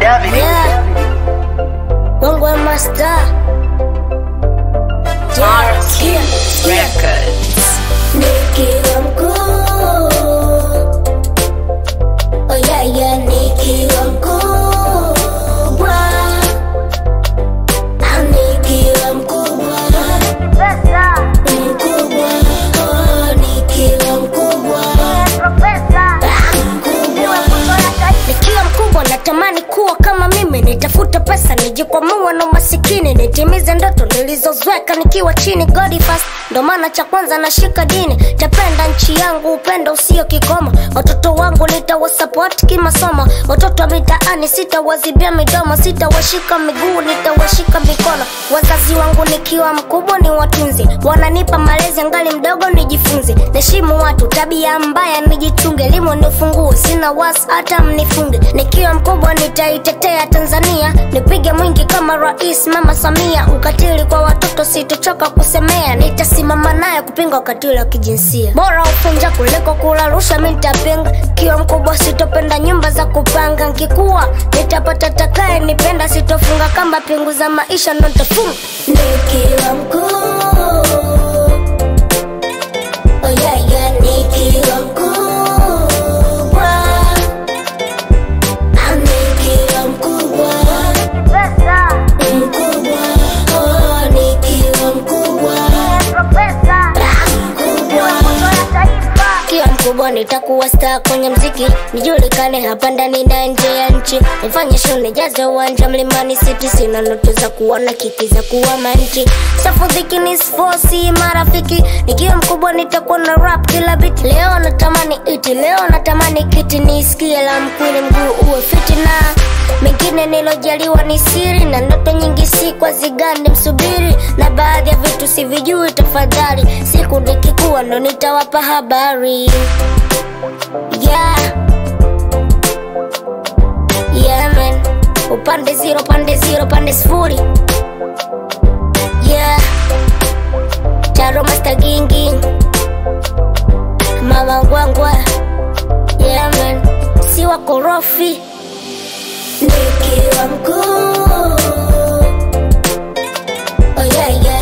Yeah. Wangwe Master. RK Records. Nikiwa mkuu. Oh yeah yeah, nikiwa mkubwa. Nikiwa mkubwa. Mkubwa. Oh, nikiwa mkubwa. Nikiwa mkubwa natamani kuwa kama mimi, nitafuta pesa nijikwamua na masikini, nitimize ndoto nilizozweka nikiwa chini. God first, ndo maana cha kwanza nashika dini. Tapenda nchi yangu, upendo usio kikomo. Watoto wangu nitawasupport kimasomo. Watoto wa mitaani sitawazibia midomo, sitawashika miguu, nitawashika mikono. Wazazi wangu nikiwa mkubwa ni watunzi, wananipa malezi angali mdogo nijifunze. Heshimu watu, tabia mbaya nijichunge, elimu ni ufunguo, sina wasi hata mnifunge. Nikiwa mkubwa nitaitetea Tanzania, nipige mwingi kama Rais Mama Samia. Ukatili kwa watoto sitochoka kusemea, nitasimama naye kupinga ukatili wa kijinsia. Bora ufunja kuliko kula rushwa, mimi nitapinga. Kiwa mkubwa sitopenda nyumba za kupanga, nikikuwa nitapata takaye nipenda, sitofunga kamba pingu za maisha ndo nitafunga. Nikiwa mkuu. Oh yeah yeah, nikiwa mkubwa. Nikiwa mkubwa. Mkubwa. Oh, nikiwa mkubwa. Kiwa mkubwa nitakuwa star kwenye mziki, nijulikane hapa ndani na nje ya nchi. Nifanye show nijaze uwanja Mlimani City, sina ndoto za kuona kiki za kuwa manchi. Safu dhiki ni force marafiki, nikiwa mkubwa nitakuwa na rap kila beat. Leo natamani iti, leo natamani kiti, nisikie la mkwili mguu uwe fiti. Na mengine nilojaliwa ni siri, na ndoto nyingi si kwa zigande msubiri. Na baadhi ya vitu sivijui tafadhali, siku nikikuwa ndo nitawapa habari. Yeah. Yeah man. Upande zero, pande sifuri. Yeah. Taro Master Gingi, Mama Ngwangwa. Yeah man. Siwa korofi. Nikiwa mkuu. Oh yeah yeah.